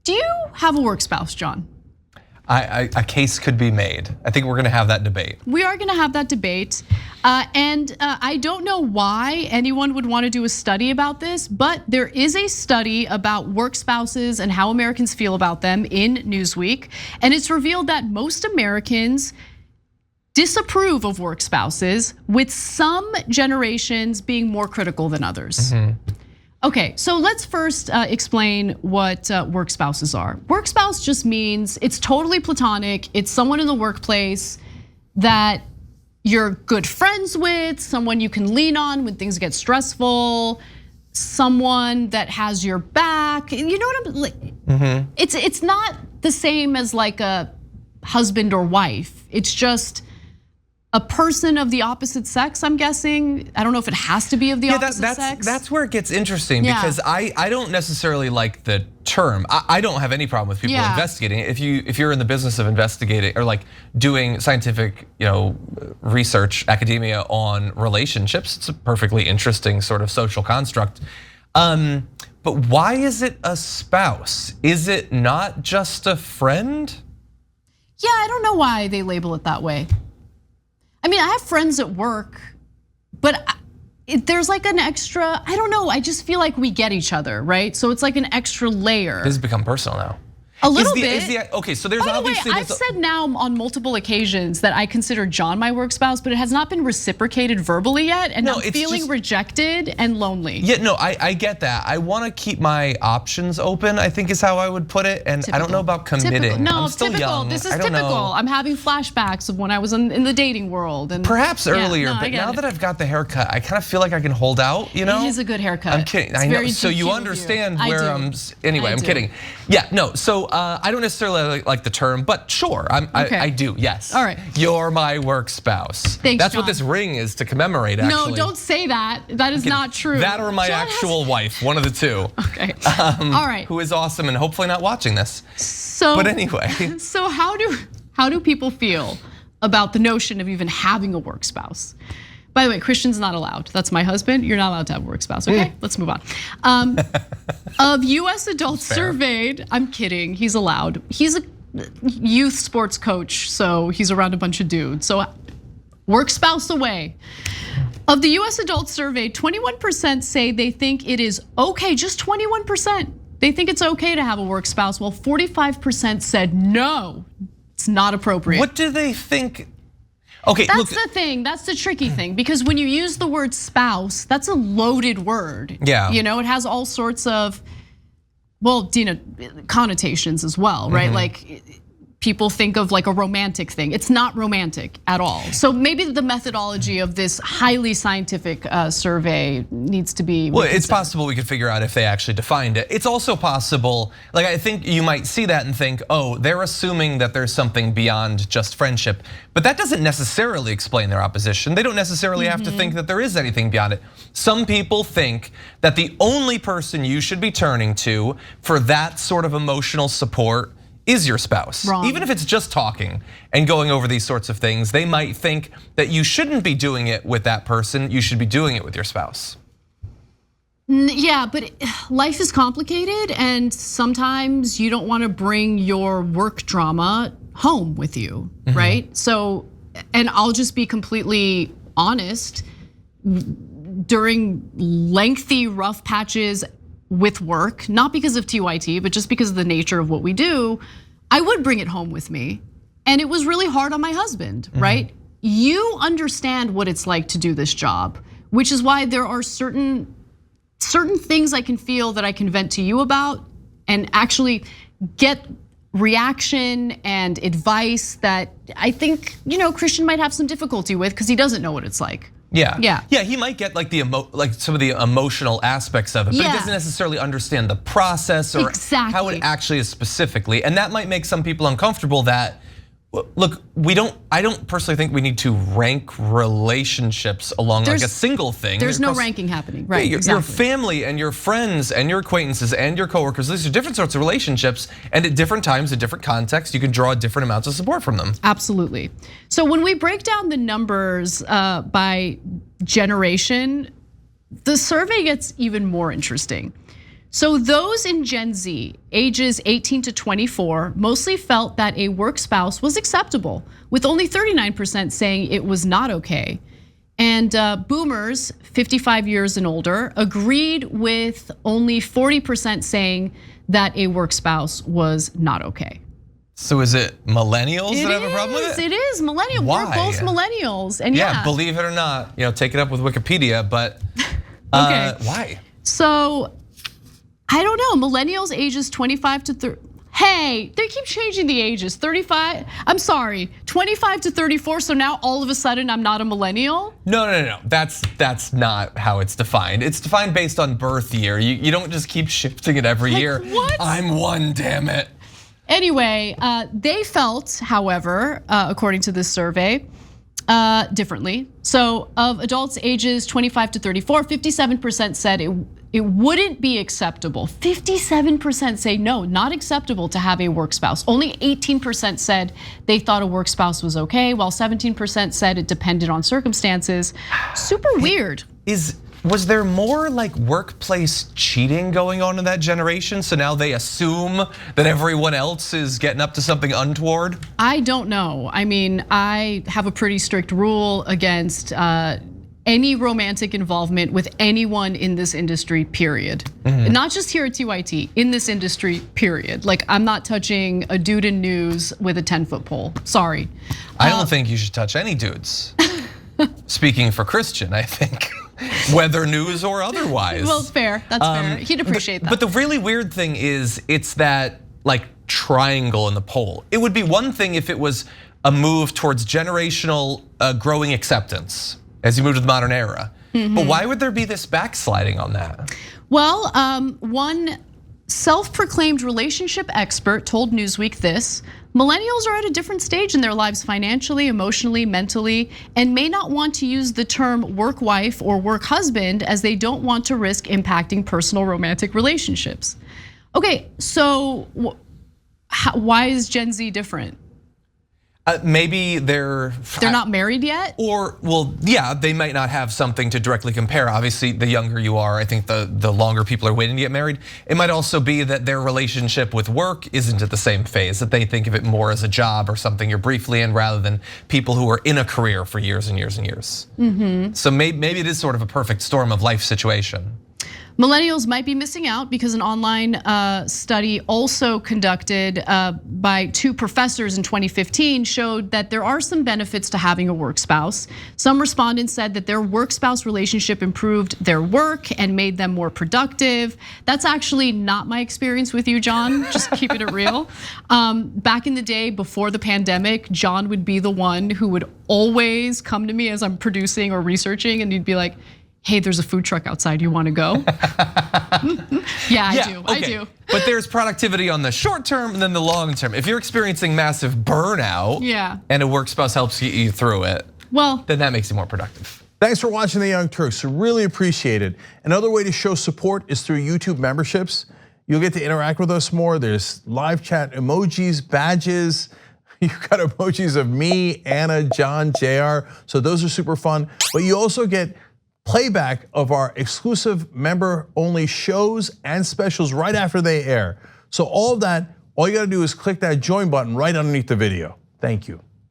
Do you have a work spouse, John? A case could be made. I think we're gonna have that debate. We are gonna have that debate. And I don't know why anyone would wanna do a study about this, but there is a study about work spouses and how Americans feel about them in Newsweek. And it's revealed that most Americans disapprove of work spouses, with some generations being more critical than others. Okay, so let's first explain what work spouses are. Work spouse just means it's totally platonic. It's someone in the workplace that you're good friends with, someone you can lean on when things get stressful, someone that has your back. You know what I'm like? It's not the same as like a husband or wife. It's just a person of the opposite sex, I'm guessing. I don't know if it has to be of the opposite sex. That's where it gets interesting, because I don't necessarily like the term. I don't have any problem with people investigating it. If you're in the business of investigating or like doing scientific, research, academia on relationships, it's a perfectly interesting sort of social construct. But why is it a spouse? Is it not just a friend? Yeah, I don't know why they label it that way. I mean, I have friends at work, but there's like an extra, I don't know, I just feel like we get each other, right? So it's like an extra layer. This has become personal now. A little bit. Okay, so there's obviously. I've said now on multiple occasions that I consider John my work spouse, but it has not been reciprocated verbally yet, and I'm feeling rejected and lonely. Yeah, no, I get that. I want to keep my options open, I think is how I would put it, and I don't know about committing. Typical. No, I'm still young. This is typical. I'm having flashbacks of when I was in the dating world, and perhaps earlier, but now that I've got the haircut, I kind of feel like I can hold out. It is a good haircut. I'm kidding. I know. So you understand where I'm. Anyway, I'm kidding. Yeah, no. So I don't necessarily like the term, but sure, I do. Yes. All right. You're my work spouse. Thanks, That's John. what this ring is to commemorate. Actually. No, don't say that. That is not true. That or my actual wife, one of the two. Okay. All right. Who is awesome and hopefully not watching this. So. But anyway. So how do people feel about the notion of even having a work spouse? By the way, Christian's not allowed. That's my husband. You're not allowed to have a work spouse. Okay, let's move on. Of US adults surveyed, I'm kidding, he's allowed. He's a youth sports coach, so he's around a bunch of dudes. So work spouse away. Of the US adults surveyed, 21% say they think it is okay, just 21%. They think it's okay to have a work spouse, while 45% said no, it's not appropriate. What do they think? Okay, that's the thing. That's the tricky thing, because when you use the word spouse, that's a loaded word. Yeah. It has all sorts of, connotations as well, right? Like people think of like a romantic thing. It's not romantic at all. So maybe the methodology of this highly scientific survey needs to be. Well, it's possible we could figure out if they actually defined it. It's also possible, like I think you might see that and think, oh, they're assuming that there's something beyond just friendship. But that doesn't necessarily explain their opposition. They don't necessarily have to think that there is anything beyond it. Some people think that the only person you should be turning to for that sort of emotional support is your spouse. Wrong. Even if it's just talking and going over these sorts of things, they might think that you shouldn't be doing it with that person, you should be doing it with your spouse. Yeah, but life is complicated, and sometimes you don't want to bring your work drama home with you, right? So, and I'll just be completely honest, during lengthy rough patches with work, not because of TYT, but just because of the nature of what we do, I would bring it home with me. And it was really hard on my husband, right? You understand what it's like to do this job, which is why there are certain things I can feel that I can vent to you about and actually get reaction and advice that I think, Christian might have some difficulty with because he doesn't know what it's like. Yeah, he might get like some of the emotional aspects of it, but he doesn't necessarily understand the process or how it actually is specifically, and that might make some people uncomfortable. That look, I don't personally think we need to rank relationships along like a single thing. There's no ranking happening, right? Your family and your friends and your acquaintances and your coworkers, these are different sorts of relationships, and at different times, at different contexts, you can draw different amounts of support from them. Absolutely. So when we break down the numbers by generation, the survey gets even more interesting. So those in Gen Z, ages 18 to 24, mostly felt that a work spouse was acceptable, with only 39% saying it was not okay. And boomers, 55 years and older, agreed with only 40% saying that a work spouse was not okay. So is it millennials that have a problem with it? It is millennials. Why? We're both millennials, and yeah, believe it or not, take it up with Wikipedia, but okay. Why? So I don't know. Millennials ages 25 to 30. Hey, they keep changing the ages. 35. I'm sorry, 25 to 34. So now all of a sudden I'm not a millennial? No. That's not how it's defined. It's defined based on birth year. You don't just keep shifting it every year. What? I'm one, damn it. Anyway, they felt, however, according to this survey, differently. So of adults ages 25 to 34, 57% said it wouldn't be acceptable. 57% say no, not acceptable to have a work spouse. Only 18% said they thought a work spouse was okay, while 17% said it depended on circumstances. Super weird. Was there more like workplace cheating going on in that generation? So now they assume that everyone else is getting up to something untoward? I don't know. I mean, I have a pretty strict rule against any romantic involvement with anyone in this industry, period. Mm-hmm. Not just here at TYT, in this industry, period. Like, I'm not touching a dude in news with a 10-foot pole, sorry. I don't think you should touch any dudes. Speaking for Christian, I think. Whether news or otherwise. Well, fair, that's fair. He'd appreciate that. But the really weird thing is, it's that like triangle in the poll. It would be one thing if it was a move towards generational growing acceptance as you move to the modern era. Mm-hmm. But why would there be this backsliding on that? Well, one self-proclaimed relationship expert told Newsweek this: millennials are at a different stage in their lives financially, emotionally, mentally, and may not want to use the term work wife or work husband as they don't want to risk impacting personal romantic relationships. Okay, so why is Gen Z different? Maybe they're not married yet? Or, well, yeah, they might not have something to directly compare. Obviously, the younger you are, I think the longer people are waiting to get married. It might also be that their relationship with work isn't at the same phase, that they think of it more as a job or something you're briefly in, rather than people who are in a career for years and years and years. Mm-hmm. So maybe it is sort of a perfect storm of life situation. Millennials might be missing out because an online study also conducted by 2 professors in 2015 showed that there are some benefits to having a work spouse. Some respondents said that their work spouse relationship improved their work and made them more productive. That's actually not my experience with you, John, just keeping it real. Back in the day before the pandemic, John would be the one who would always come to me as I'm producing or researching, and he'd be like, hey, there's a food truck outside, you wanna go? Yeah, I do. But there's productivity on the short term and then the long term. If you're experiencing massive burnout, and a work spouse helps get you through it, well, then that makes you more productive. Thanks for watching the Young Turks, really appreciate it. Another way to show support is through YouTube memberships. You'll get to interact with us more. There's live chat emojis, badges. You've got emojis of me, Anna, John, JR, so those are super fun. But you also get playback of our exclusive member-only shows and specials right after they air. So all of that, all you gotta do is click that join button right underneath the video. Thank you.